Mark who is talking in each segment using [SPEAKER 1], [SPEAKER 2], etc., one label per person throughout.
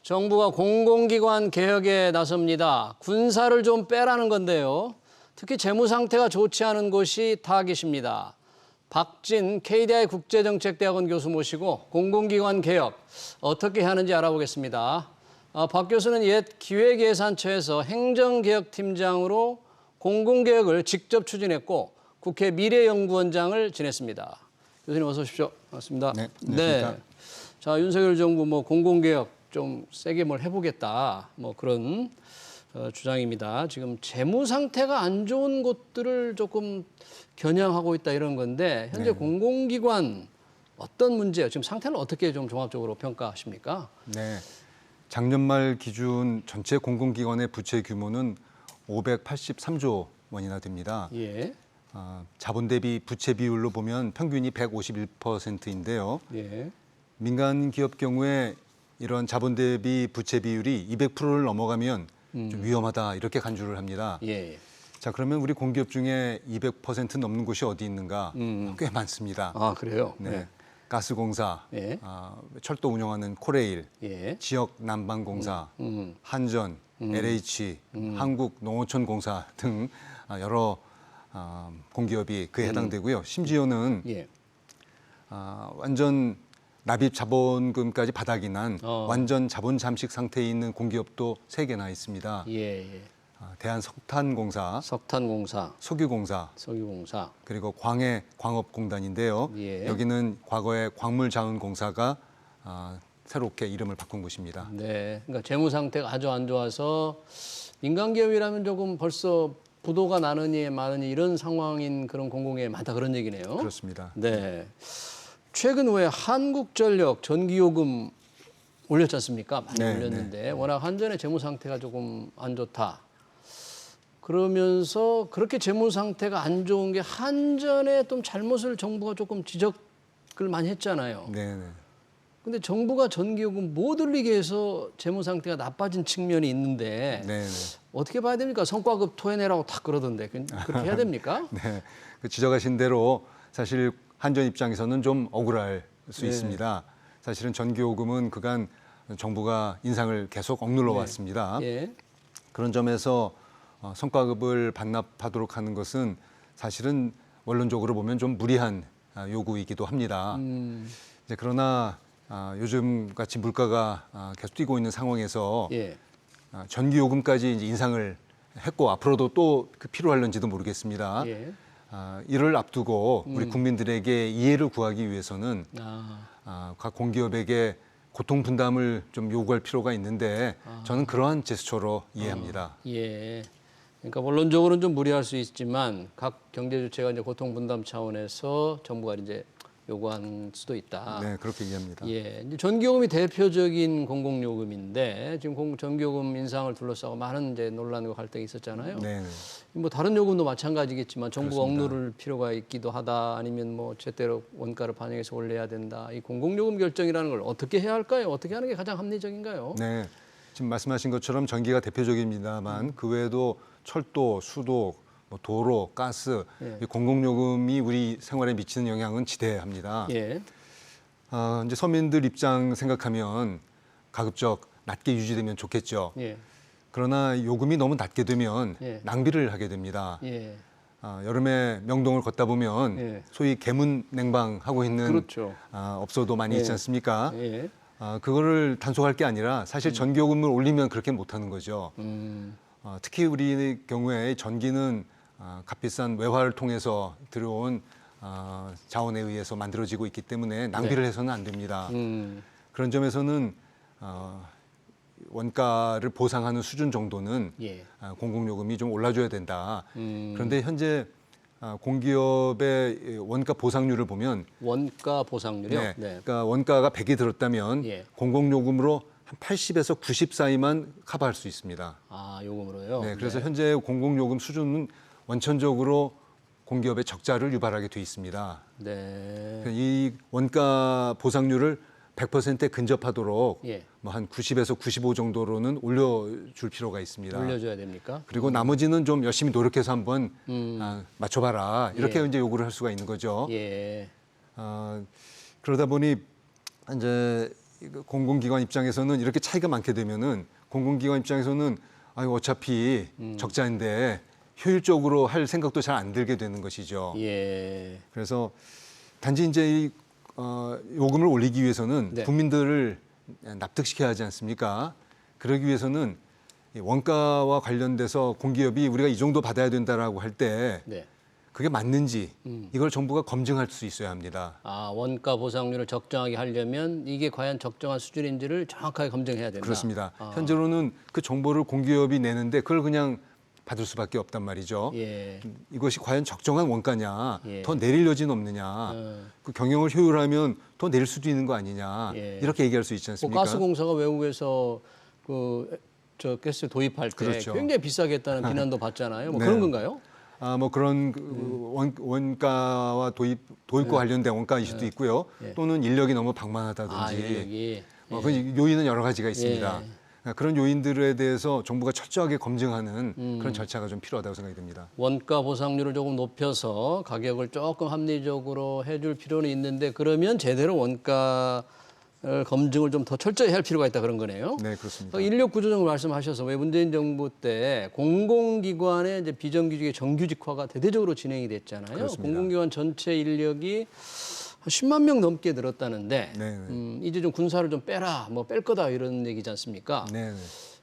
[SPEAKER 1] 정부가 공공기관 개혁에 나섭니다. 군사를 좀 빼라는 건데요. 특히 재무 상태가 좋지 않은 곳이 타깃입니다. 박진 KDI 국제정책대학원 교수 모시고 공공기관 개혁 어떻게 하는지 알아보겠습니다. 박 교수는 옛 기획예산처에서 행정개혁팀장으로 공공개혁을 직접 추진했고 국회 미래연구원장을 지냈습니다. 교수님 어서 오십시오. 반갑습니다.
[SPEAKER 2] 네, 안녕하십니까.
[SPEAKER 1] 네. 자, 윤석열 정부 공공개혁 좀 세게 뭘 해보겠다 그런 주장입니다. 지금 재무 상태가 안 좋은 곳들을 조금 겨냥하고 있다 이런 건데 현재 공공기관 어떤 문제예요? 지금 상태는 어떻게 좀 종합적으로 평가하십니까?
[SPEAKER 2] 네, 작년 말 기준 전체 공공기관의 부채 규모는 583조 원이나 됩니다.
[SPEAKER 1] 예.
[SPEAKER 2] 자본 대비 부채 비율로 보면 평균이 151%인데요.
[SPEAKER 1] 예.
[SPEAKER 2] 민간 기업 경우에 이런 자본 대비 부채 비율이 200%를 넘어가면 좀 위험하다 이렇게 간주를 합니다.
[SPEAKER 1] 예.
[SPEAKER 2] 자, 그러면 우리 공기업 중에 200% 넘는 곳이 어디 있는가? 꽤 많습니다.
[SPEAKER 1] 아, 그래요?
[SPEAKER 2] 네. 가스공사,
[SPEAKER 1] 예.
[SPEAKER 2] 철도 운영하는 코레일,
[SPEAKER 1] 예.
[SPEAKER 2] 지역 난방공사, 한전, LH, 한국농어촌공사 등 여러 공기업이 그에 해당되고요. 심지어는
[SPEAKER 1] 예.
[SPEAKER 2] 완전 납입 자본금까지 바닥이 난 완전 자본 잠식 상태에 있는 공기업도 3개나 있습니다.
[SPEAKER 1] 예. 예.
[SPEAKER 2] 대한석탄공사,
[SPEAKER 1] 석탄공사,
[SPEAKER 2] 석유공사,
[SPEAKER 1] 석유공사.
[SPEAKER 2] 그리고 광해광업공단인데요.
[SPEAKER 1] 예.
[SPEAKER 2] 여기는 과거에 광물자원공사가 새롭게 이름을 바꾼 곳입니다.
[SPEAKER 1] 네. 그러니까 재무 상태가 아주 안 좋아서 민간 기업이라면 조금 벌써 부도가 나느니 마느니 이런 상황인 그런 공공기업이 많다 그런 얘기네요.
[SPEAKER 2] 그렇습니다.
[SPEAKER 1] 네. 최근 왜 한국전력 전기요금 올렸지 않습니까? 많이
[SPEAKER 2] 네,
[SPEAKER 1] 올렸는데 워낙 한전의 재무 상태가 조금 안 좋다. 그러면서 그렇게 재무 상태가 안 좋은 게 한전의 좀 잘못을 정부가 조금 지적을 많이 했잖아요.
[SPEAKER 2] 네, 네.
[SPEAKER 1] 근데 정부가 전기요금 못 올리게 해서 재무 상태가 나빠진 측면이 있는데
[SPEAKER 2] 네, 네.
[SPEAKER 1] 어떻게 봐야 됩니까? 성과급 토해내라고 딱 그러던데 그렇게 해야 됩니까?
[SPEAKER 2] 네, 그 지적하신 대로 사실 한전 입장에서는 좀 억울할 수 있습니다. 사실은 전기요금은 그간 정부가 인상을 계속 억눌러 왔습니다.
[SPEAKER 1] 예.
[SPEAKER 2] 그런 점에서 성과급을 반납하도록 하는 것은 사실은 원론적으로 보면 좀 무리한 요구이기도 합니다. 이제 그러나 요즘 같이 물가가 계속 뛰고 있는 상황에서
[SPEAKER 1] 예.
[SPEAKER 2] 전기요금까지 이제 인상을 했고 앞으로도 또 필요할런지도 모르겠습니다.
[SPEAKER 1] 예.
[SPEAKER 2] 이를 앞두고 우리 국민들에게 이해를 구하기 위해서는 각 공기업에게 고통 분담을 좀 요구할 필요가 있는데 저는 그러한 제스처로 이해합니다.
[SPEAKER 1] 예. 그러니까 원론적으로는 좀 무리할 수 있지만 각 경제 주체가 이제 고통 분담 차원에서 정부가 이제 요구한 수도 있다.
[SPEAKER 2] 네, 그렇게 이해합니다.
[SPEAKER 1] 예. 이제 전기요금이 대표적인 공공요금인데 지금 전기요금 인상을 둘러싸고 많은 이제 논란과 갈등이 있었잖아요.
[SPEAKER 2] 네, 네.
[SPEAKER 1] 다른 요금도 마찬가지겠지만 정부가
[SPEAKER 2] 그렇습니다.
[SPEAKER 1] 억누를 필요가 있기도 하다. 아니면 제대로 원가를 반영해서 올려야 된다. 이 공공요금 결정이라는 걸 어떻게 해야 할까요? 어떻게 하는 게 가장 합리적인가요?
[SPEAKER 2] 네, 지금 말씀하신 것처럼 전기가 대표적입니다만 그 외에도 철도, 수도, 도로, 가스, 이 공공요금이 우리 생활에 미치는 영향은 지대합니다.
[SPEAKER 1] 예.
[SPEAKER 2] 이제 서민들 입장 생각하면 가급적 낮게 유지되면 좋겠죠.
[SPEAKER 1] 예.
[SPEAKER 2] 그러나 요금이 너무 낮게 되면
[SPEAKER 1] 예.
[SPEAKER 2] 낭비를 하게 됩니다.
[SPEAKER 1] 예.
[SPEAKER 2] 여름에 명동을 걷다 보면
[SPEAKER 1] 예.
[SPEAKER 2] 소위 개문 냉방 하고 있는
[SPEAKER 1] 그렇죠.
[SPEAKER 2] 업소도 많이 있지 않습니까?
[SPEAKER 1] 예.
[SPEAKER 2] 그거를 단속할 게 아니라 사실 전기요금을 올리면 그렇게 못하는 거죠. 특히 우리 경우에 전기는 값비싼 외화를 통해서 들어온 자원에 의해서 만들어지고 있기 때문에 낭비를 해서는 안 됩니다. 그런 점에서는 원가를 보상하는 수준 정도는
[SPEAKER 1] 예.
[SPEAKER 2] 공공요금이 좀 올라줘야 된다. 그런데 현재 공기업의 원가 보상률을 보면
[SPEAKER 1] 원가 보상률이요?
[SPEAKER 2] 네, 그러니까 원가가 100이 들었다면
[SPEAKER 1] 예.
[SPEAKER 2] 공공요금으로 한 80에서 90 사이만 커버할 수 있습니다.
[SPEAKER 1] 요금으로요?
[SPEAKER 2] 네, 그래서 현재 공공요금 수준은 원천적으로 공기업의 적자를 유발하게 돼 있습니다.
[SPEAKER 1] 네.
[SPEAKER 2] 이 원가 보상률을 100%에 근접하도록
[SPEAKER 1] 예.
[SPEAKER 2] 한 90에서 95 정도로는 올려줄 필요가 있습니다.
[SPEAKER 1] 올려줘야 됩니까?
[SPEAKER 2] 그리고 나머지는 좀 열심히 노력해서 한번 맞춰봐라 이렇게 이제 요구를 할 수가 있는 거죠.
[SPEAKER 1] 예.
[SPEAKER 2] 그러다 보니 이제 공공기관 입장에서는 이렇게 차이가 많게 되면은 공공기관 입장에서는 어차피 적자인데 효율적으로 할 생각도 잘 안 들게 되는 것이죠.
[SPEAKER 1] 예.
[SPEAKER 2] 그래서 단지 이제 이 요금을 올리기 위해서는
[SPEAKER 1] 네.
[SPEAKER 2] 국민들을 납득시켜야 하지 않습니까? 그러기 위해서는 이 원가와 관련돼서 공기업이 우리가 이 정도 받아야 된다라고 할 때
[SPEAKER 1] 네.
[SPEAKER 2] 그게 맞는지 이걸 정부가 검증할 수 있어야 합니다.
[SPEAKER 1] 아, 원가 보상률을 적정하게 하려면 이게 과연 적정한 수준인지를 정확하게 검증해야 된다.
[SPEAKER 2] 그렇습니다.
[SPEAKER 1] 아.
[SPEAKER 2] 현재로는 그 정보를 공기업이 내는데 그걸 그냥 받을 수밖에 없단 말이죠.
[SPEAKER 1] 예.
[SPEAKER 2] 이것이 과연 적정한 원가냐,
[SPEAKER 1] 예.
[SPEAKER 2] 더 내릴 여지는 없느냐, 그 경영을 효율하면 더 내릴 수도 있는 거 아니냐,
[SPEAKER 1] 예.
[SPEAKER 2] 이렇게 얘기할 수 있지
[SPEAKER 1] 뭐
[SPEAKER 2] 않습니까?
[SPEAKER 1] 가스공사가 외국에서 저 가스 도입할 때
[SPEAKER 2] 그렇죠.
[SPEAKER 1] 굉장히 비싸게 했다는 비난도 받잖아요. 뭐
[SPEAKER 2] 네.
[SPEAKER 1] 그런 건가요?
[SPEAKER 2] 뭐 그런 원가와 도입과 관련된 원가일 수도 있고요.
[SPEAKER 1] 예.
[SPEAKER 2] 또는 인력이 너무 방만하다든지.
[SPEAKER 1] 여기.
[SPEAKER 2] 그 요인은 여러 가지가 있습니다. 그런 요인들에 대해서 정부가 철저하게 검증하는 그런 절차가 좀 필요하다고 생각이 듭니다.
[SPEAKER 1] 원가 보상률을 조금 높여서 가격을 조금 합리적으로 해줄 필요는 있는데 그러면 제대로 원가 검증을 좀 더 철저히 할 필요가 있다 그런 거네요.
[SPEAKER 2] 네, 그렇습니다.
[SPEAKER 1] 인력 구조정을 말씀하셔서 왜 문재인 정부 때 공공기관의 이제 비정규직의 정규직화가 대대적으로 진행이 됐잖아요.
[SPEAKER 2] 그렇습니다.
[SPEAKER 1] 공공기관 전체 인력이 한 10만 명 넘게 늘었다는데
[SPEAKER 2] 네.
[SPEAKER 1] 이제 좀 군사를 좀 빼라, 뭐 뺄 거다 이런 얘기지 않습니까?
[SPEAKER 2] 네.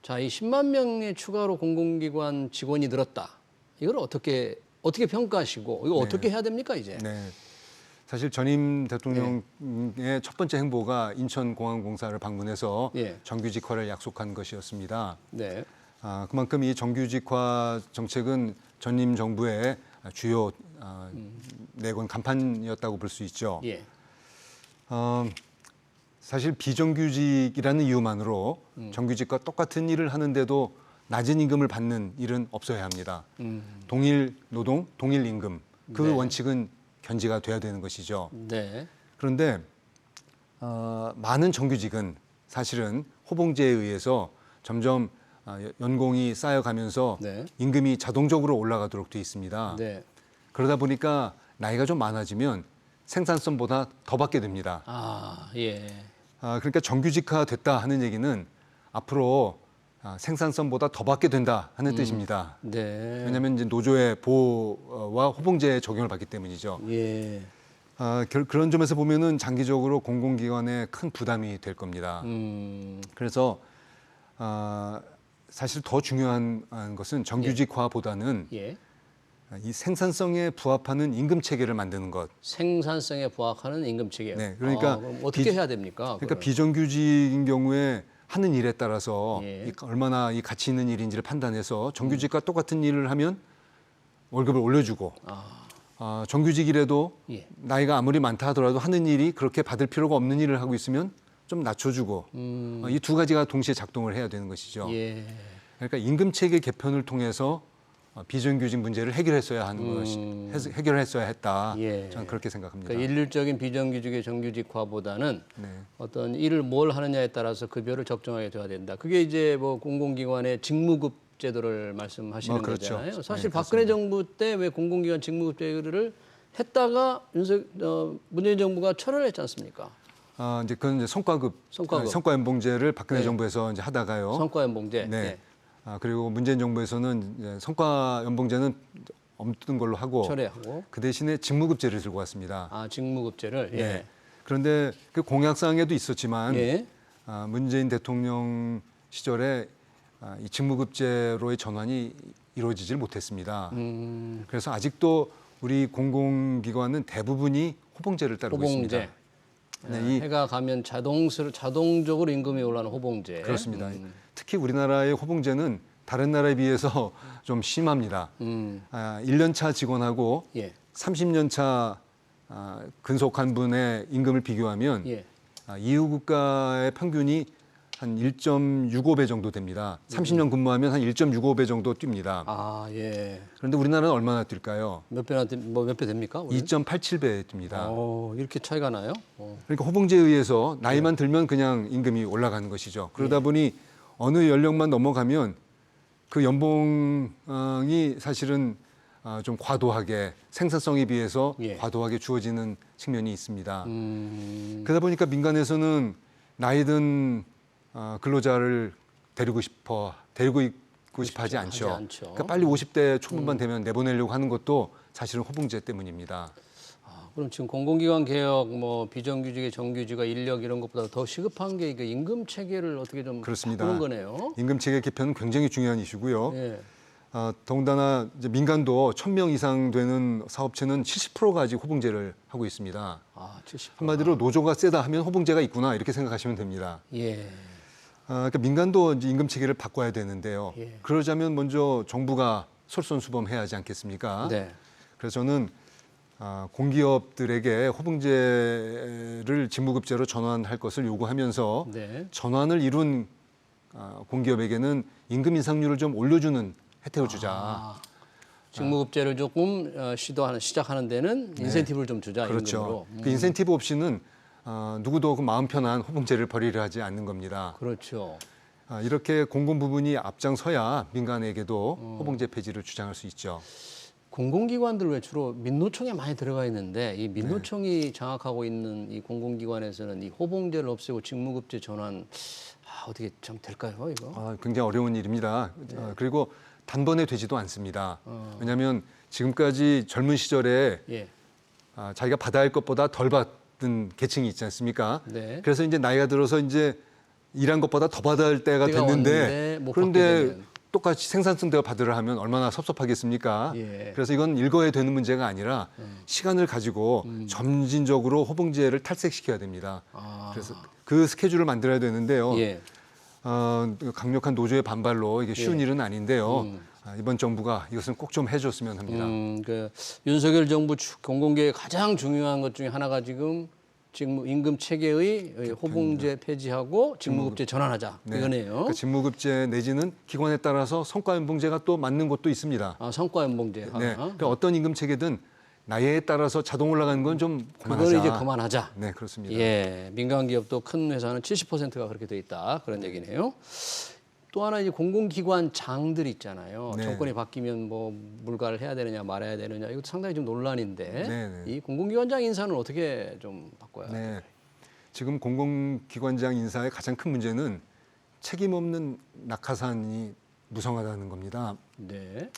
[SPEAKER 1] 자, 이 10만 명의 추가로 공공기관 직원이 늘었다. 이걸 어떻게 평가하시고 이거 어떻게 해야 됩니까 이제?
[SPEAKER 2] 네. 사실 전임 대통령의 첫 번째 행보가 인천공항공사를 방문해서
[SPEAKER 1] 예.
[SPEAKER 2] 정규직화를 약속한 것이었습니다.
[SPEAKER 1] 네.
[SPEAKER 2] 그만큼 이 정규직화 정책은 전임 정부의 주요 내건 간판이었다고 볼 수 있죠.
[SPEAKER 1] 예.
[SPEAKER 2] 사실 비정규직이라는 이유만으로 정규직과 똑같은 일을 하는데도 낮은 임금을 받는 일은 없어야 합니다. 동일 노동, 동일 임금 그
[SPEAKER 1] 네.
[SPEAKER 2] 원칙은 견지가 돼야 되는 것이죠.
[SPEAKER 1] 네.
[SPEAKER 2] 그런데 많은 정규직은 사실은 호봉제에 의해서 점점 연공이 쌓여가면서
[SPEAKER 1] 네.
[SPEAKER 2] 임금이 자동적으로 올라가도록 돼 있습니다.
[SPEAKER 1] 네.
[SPEAKER 2] 그러다 보니까 나이가 좀 많아지면 생산성보다 더 받게 됩니다.
[SPEAKER 1] 아, 예.
[SPEAKER 2] 그러니까 정규직화 됐다 하는 얘기는 앞으로 생산성보다 더 받게 된다 하는 뜻입니다.
[SPEAKER 1] 네.
[SPEAKER 2] 왜냐하면 이제 노조의 보호와 호봉제 적용을 받기 때문이죠.
[SPEAKER 1] 예.
[SPEAKER 2] 그런 점에서 보면은 장기적으로 공공기관에 큰 부담이 될 겁니다. 그래서 사실 더 중요한 것은 정규직화보다는
[SPEAKER 1] 예.
[SPEAKER 2] 이 생산성에 부합하는 임금 체계를 만드는 것.
[SPEAKER 1] 생산성에 부합하는 임금 체계.
[SPEAKER 2] 네, 그러니까
[SPEAKER 1] 그럼 어떻게 해야 됩니까?
[SPEAKER 2] 그러니까
[SPEAKER 1] 그거는?
[SPEAKER 2] 비정규직인 경우에 하는 일에 따라서
[SPEAKER 1] 예.
[SPEAKER 2] 얼마나 이 가치 있는 일인지를 판단해서 정규직과 똑같은 일을 하면 월급을 올려주고 정규직이라도
[SPEAKER 1] 예.
[SPEAKER 2] 나이가 아무리 많다 하더라도 하는 일이 그렇게 받을 필요가 없는 일을 하고 있으면 좀 낮춰주고 이 두 가지가 동시에 작동을 해야 되는 것이죠.
[SPEAKER 1] 예.
[SPEAKER 2] 그러니까 임금 체계 개편을 통해서 비정규직 문제를 해결했어야 하는 것이 해결했어야 했다.
[SPEAKER 1] 예.
[SPEAKER 2] 저는 그렇게 생각합니다.
[SPEAKER 1] 그러니까 일률적인 비정규직의 정규직화보다는
[SPEAKER 2] 네.
[SPEAKER 1] 어떤 일을 뭘 하느냐에 따라서 급여를 적정하게 줘야 된다. 그게 이제 뭐 공공기관의 직무급 제도를 말씀하시는
[SPEAKER 2] 그렇죠.
[SPEAKER 1] 거잖아요. 사실
[SPEAKER 2] 네,
[SPEAKER 1] 박근혜 정부 때 왜 공공기관 직무급 제도를 했다가 문재인 정부가 철회를 했지 않습니까?
[SPEAKER 2] 이제 그건 이제 성과급, 성과연봉제를 박근혜
[SPEAKER 1] 네.
[SPEAKER 2] 정부에서 이제 하다가요.
[SPEAKER 1] 성과연봉제.
[SPEAKER 2] 네. 그리고 문재인 정부에서는 이제 성과연봉제는 없던 걸로 하고
[SPEAKER 1] 철회하고.
[SPEAKER 2] 그 대신에 직무급제를 들고 왔습니다.
[SPEAKER 1] 직무급제를. 예.
[SPEAKER 2] 네. 그런데 그 공약사항에도 있었지만
[SPEAKER 1] 예.
[SPEAKER 2] 문재인 대통령 시절에 이 직무급제로의 전환이 이루어지질 못했습니다. 그래서 아직도 우리 공공기관은 대부분이 호봉제를 따르고
[SPEAKER 1] 호봉제.
[SPEAKER 2] 있습니다. 네,
[SPEAKER 1] 해가 가면 자동적으로 임금이 올라가는 호봉제.
[SPEAKER 2] 그렇습니다. 특히 우리나라의 호봉제는 다른 나라에 비해서 좀 심합니다. 1년 차 직원하고
[SPEAKER 1] 예.
[SPEAKER 2] 30년 차 근속한 분의 임금을 비교하면
[SPEAKER 1] 예.
[SPEAKER 2] EU 국가의 평균이 한 1.65배 정도 됩니다. 30년 근무하면 한 1.65배 정도 뜁니다.
[SPEAKER 1] 예.
[SPEAKER 2] 그런데 우리나라는 얼마나 뛸까요?
[SPEAKER 1] 몇 배 됩니까?
[SPEAKER 2] 2.87배 뜁니다.
[SPEAKER 1] 이렇게 차이가 나요?
[SPEAKER 2] 그러니까 호봉제에 의해서 나이만 들면 그냥 임금이 올라가는 것이죠. 그러다 보니 어느 연령만 넘어가면 그 연봉이 사실은 좀 과도하게 생산성에 비해서 과도하게 주어지는 측면이 있습니다. 그러다 보니까 민간에서는 나이든 근로자를 데리고 있고 싶어 하지 않죠. 그러니까 빨리 50대 초반만 되면 내보내려고 하는 것도 사실은 호봉제 때문입니다.
[SPEAKER 1] 그럼 지금 공공기관 개혁, 뭐 비정규직의 정규직과 인력 이런 것보다 더 시급한 게 이거 임금 체계를 어떻게 좀
[SPEAKER 2] 그렇습니다.
[SPEAKER 1] 바꾸는 거네요.
[SPEAKER 2] 임금 체계 개편은 굉장히 중요한 이슈고요.
[SPEAKER 1] 예.
[SPEAKER 2] 더군다나 이제 민간도 1,000명 이상 되는 사업체는 70%가 아직 호봉제를 하고 있습니다.
[SPEAKER 1] 70%.
[SPEAKER 2] 한마디로 노조가 세다 하면 호봉제가 있구나 이렇게 생각하시면 됩니다.
[SPEAKER 1] 예.
[SPEAKER 2] 그러니까 민간도 이제 임금 체계를 바꿔야 되는데요.
[SPEAKER 1] 예.
[SPEAKER 2] 그러자면 먼저 정부가 솔선수범해야 하지 않겠습니까?
[SPEAKER 1] 네.
[SPEAKER 2] 그래서 저는 공기업들에게 호봉제를 직무급제로 전환할 것을 요구하면서
[SPEAKER 1] 네.
[SPEAKER 2] 전환을 이룬 공기업에게는 임금 인상률을 좀 올려주는 혜택을 주자.
[SPEAKER 1] 직무급제를 조금 시작하는 데는 인센티브를 좀 주자.
[SPEAKER 2] 그렇죠.
[SPEAKER 1] 임금으로.
[SPEAKER 2] 그 인센티브 없이는 누구도 그 마음 편한 호봉제를 벌이려 하지 않는 겁니다.
[SPEAKER 1] 그렇죠.
[SPEAKER 2] 이렇게 공공 부분이 앞장서야 민간에게도 호봉제 폐지를 주장할 수 있죠.
[SPEAKER 1] 공공기관들 왜 주로 민노총에 많이 들어가 있는데 이 민노총이 장악하고 있는 이 공공기관에서는 이 호봉제를 없애고 직무급제 전환 어떻게 좀 될까요, 이거?
[SPEAKER 2] 굉장히 어려운 일입니다. 그리고 단번에 되지도 않습니다. 왜냐하면 지금까지 젊은 시절에
[SPEAKER 1] 예.
[SPEAKER 2] 자기가 받아야 할 것보다 덜 받은 계층이 있지 않습니까?
[SPEAKER 1] 네.
[SPEAKER 2] 그래서 이제 나이가 들어서 이제 일한 것보다 더 받아야 할 때가
[SPEAKER 1] 때가
[SPEAKER 2] 됐는데
[SPEAKER 1] 왔는데 못 받게
[SPEAKER 2] 그런데
[SPEAKER 1] 되는.
[SPEAKER 2] 똑같이 생산성대가 받으려 하면 얼마나 섭섭하겠습니까?
[SPEAKER 1] 예.
[SPEAKER 2] 그래서 이건 일거에 되는 문제가 아니라 시간을 가지고 점진적으로 호봉제를 탈색시켜야 됩니다. 그래서 그 스케줄을 만들어야 되는데요.
[SPEAKER 1] 예.
[SPEAKER 2] 강력한 노조의 반발로 이게 쉬운
[SPEAKER 1] 예.
[SPEAKER 2] 일은 아닌데요. 이번 정부가 이것은 꼭 좀 해줬으면 합니다.
[SPEAKER 1] 그 윤석열 정부 공공계획 가장 중요한 것 중에 하나가 지금 임금 체계의 호봉제 폐지하고 직무급제 전환하자 이거네요.
[SPEAKER 2] 그러니까 직무급제 내지는 기관에 따라서 성과연봉제가 또 맞는 곳도 있습니다.
[SPEAKER 1] 성과연봉제.
[SPEAKER 2] 네, 그러니까 어떤 임금 체계든 나이에 따라서 자동 올라가는 건 좀 그만하자.
[SPEAKER 1] 그걸 이제 그만하자.
[SPEAKER 2] 네, 그렇습니다.
[SPEAKER 1] 예, 민간 기업도 큰 회사는 70%가 그렇게 돼 있다 그런 얘기네요. 또 하나 이제 공공기관 장들 있잖아요.
[SPEAKER 2] 네.
[SPEAKER 1] 정권이 바뀌면 뭐 물가를 해야 되느냐 말아야 되느냐 이것도 상당히 좀 논란인데
[SPEAKER 2] 네, 네.
[SPEAKER 1] 이 공공기관장 인사는 어떻게 좀 바꿔야 돼요?
[SPEAKER 2] 네, 지금 공공기관장 인사의 가장 큰 문제는 책임 없는 낙하산이 무성하다는 겁니다.
[SPEAKER 1] 네.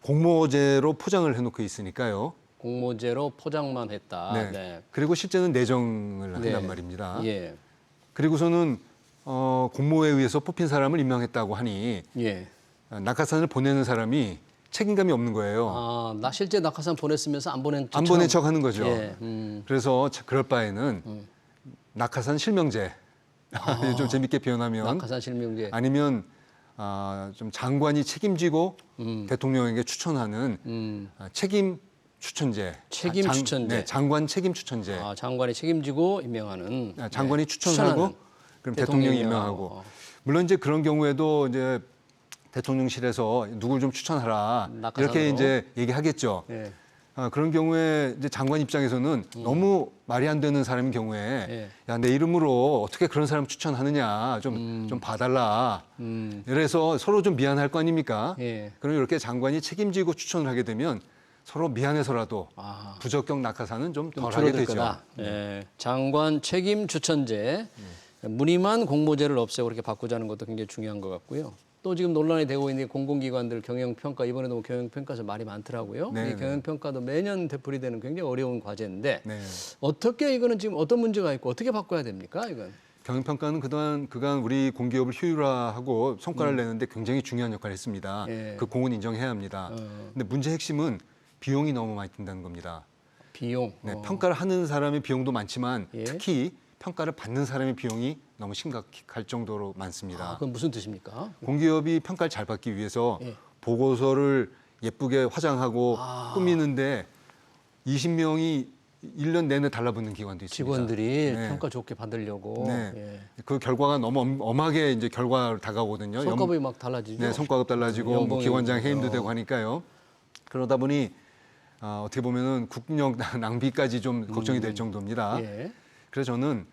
[SPEAKER 2] 공모제로 포장을 해놓고 있으니까요.
[SPEAKER 1] 공모제로 포장만 했다.
[SPEAKER 2] 네.
[SPEAKER 1] 네.
[SPEAKER 2] 그리고 실제는 내정을
[SPEAKER 1] 네.
[SPEAKER 2] 한단 말입니다.
[SPEAKER 1] 예.
[SPEAKER 2] 그리고서는 공모에 의해서 뽑힌 사람을 임명했다고 하니
[SPEAKER 1] 예.
[SPEAKER 2] 낙하산을 보내는 사람이 책임감이 없는 거예요.
[SPEAKER 1] 나 실제 낙하산 보냈으면서 안 보낸
[SPEAKER 2] 안 보낸 척 하는 거죠.
[SPEAKER 1] 예.
[SPEAKER 2] 그래서 그럴 바에는 낙하산 실명제 좀 재밌게 표현하면
[SPEAKER 1] 낙하산 실명제.
[SPEAKER 2] 아니면 좀 장관이 책임지고 대통령에게 추천하는 책임 추천제.
[SPEAKER 1] 책임 추천제.
[SPEAKER 2] 네, 장관 책임 추천제.
[SPEAKER 1] 장관이 책임지고 임명하는.
[SPEAKER 2] 장관이 추천하고 그럼 대통령이 임명하고. 물론 이제 그런 경우에도 이제 대통령실에서 누굴 좀 추천하라
[SPEAKER 1] 낙하산으로.
[SPEAKER 2] 이렇게 이제 얘기하겠죠.
[SPEAKER 1] 예.
[SPEAKER 2] 그런 경우에 이제 장관 입장에서는 너무 말이 안 되는 사람인 경우에
[SPEAKER 1] 예.
[SPEAKER 2] 야, 내 이름으로 어떻게 그런 사람 추천하느냐 좀 봐달라. 이래서 서로 좀 미안할 거 아닙니까?
[SPEAKER 1] 예.
[SPEAKER 2] 그럼 이렇게 장관이 책임지고 추천을 하게 되면 서로 미안해서라도 부적격 낙하산은 좀 덜하게
[SPEAKER 1] 줄어들
[SPEAKER 2] 되죠.
[SPEAKER 1] 거다. 예. 장관 책임 추천제 무늬만 공모제를 없애고 그렇게 바꾸자는 것도 굉장히 중요한 것 같고요. 또 지금 논란이 되고 있는 게 공공기관들 경영평가 이번에도 뭐 경영평가에서 말이 많더라고요.
[SPEAKER 2] 네,
[SPEAKER 1] 이 경영평가도 매년 되풀이되는 굉장히 어려운 과제인데
[SPEAKER 2] 네.
[SPEAKER 1] 어떻게 이거는 지금 어떤 문제가 있고 어떻게 바꿔야 됩니까? 이건.
[SPEAKER 2] 경영평가는 그간 우리 공기업을 효율화하고 성과를 내는데 굉장히 중요한 역할을 했습니다.
[SPEAKER 1] 예.
[SPEAKER 2] 그 공은 인정해야 합니다. 근데 문제 핵심은 비용이 너무 많이 든다는 겁니다.
[SPEAKER 1] 비용.
[SPEAKER 2] 네, 평가를 하는 사람의 비용도 많지만
[SPEAKER 1] 예.
[SPEAKER 2] 특히 평가를 받는 사람의 비용이 너무 심각할 정도로 많습니다.
[SPEAKER 1] 그건 무슨 뜻입니까?
[SPEAKER 2] 공기업이 평가를 잘 받기 위해서
[SPEAKER 1] 예.
[SPEAKER 2] 보고서를 예쁘게 화장하고 꾸미는데 20명이 1년 내내 달라붙는 기관도 있습니다.
[SPEAKER 1] 직원들이
[SPEAKER 2] 네.
[SPEAKER 1] 평가 좋게 받으려고.
[SPEAKER 2] 네.
[SPEAKER 1] 예.
[SPEAKER 2] 그 결과가 너무 엄하게 이제 결과로 다가오거든요.
[SPEAKER 1] 성과급이 막 달라지죠.
[SPEAKER 2] 네, 성과급 달라지고 뭐
[SPEAKER 1] 연봉이
[SPEAKER 2] 기관장
[SPEAKER 1] 그렇죠.
[SPEAKER 2] 해임도 되고 하니까요. 그러다 보니 어떻게 보면은 국력 낭비까지 좀 걱정이 될 정도입니다.
[SPEAKER 1] 예.
[SPEAKER 2] 그래서 저는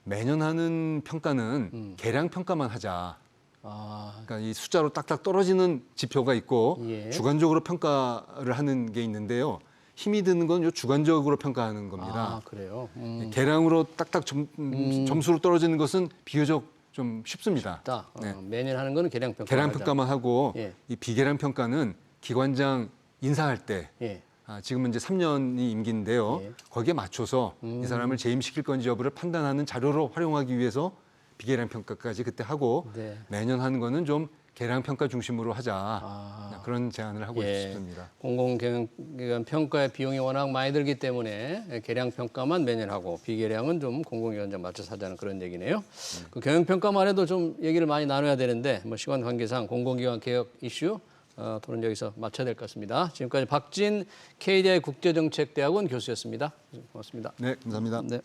[SPEAKER 2] 매년 하는 평가는 계량 평가만 하자. 그러니까 이 숫자로 딱딱 떨어지는 지표가 있고
[SPEAKER 1] 예.
[SPEAKER 2] 주관적으로 평가를 하는 게 있는데요. 힘이 드는 건 요 주관적으로 평가하는 겁니다.
[SPEAKER 1] 아, 그래요?
[SPEAKER 2] 계량으로 딱딱 점수로 떨어지는 것은 비교적 좀 쉽습니다.
[SPEAKER 1] 매년 하는 거는 계량 평가.
[SPEAKER 2] 계량 평가만 하고
[SPEAKER 1] 예.
[SPEAKER 2] 이 비계량 평가는 기관장 인사할 때
[SPEAKER 1] 예.
[SPEAKER 2] 지금은 이제 3년이 임기인데요.
[SPEAKER 1] 예.
[SPEAKER 2] 거기에 맞춰서 이 사람을 재임시킬 건지 여부를 판단하는 자료로 활용하기 위해서 비계량 평가까지 그때 하고
[SPEAKER 1] 네.
[SPEAKER 2] 매년 하는 거는 좀 계량 평가 중심으로 하자. 그런 제안을 하고
[SPEAKER 1] 예.
[SPEAKER 2] 있습니다.
[SPEAKER 1] 공공기관 평가의 비용이 워낙 많이 들기 때문에 계량 평가만 매년 하고 비계량은 좀 공공기관장 맞춰서 하자는 그런 얘기네요. 그 경영 평가만 해도 좀 얘기를 많이 나눠야 되는데 뭐 시간 관계상 공공기관 개혁 이슈 토론 여기서 마쳐야 될 것 같습니다. 지금까지 박진 KDI 국제정책대학원 교수였습니다. 고맙습니다.
[SPEAKER 2] 네, 감사합니다.
[SPEAKER 1] 네.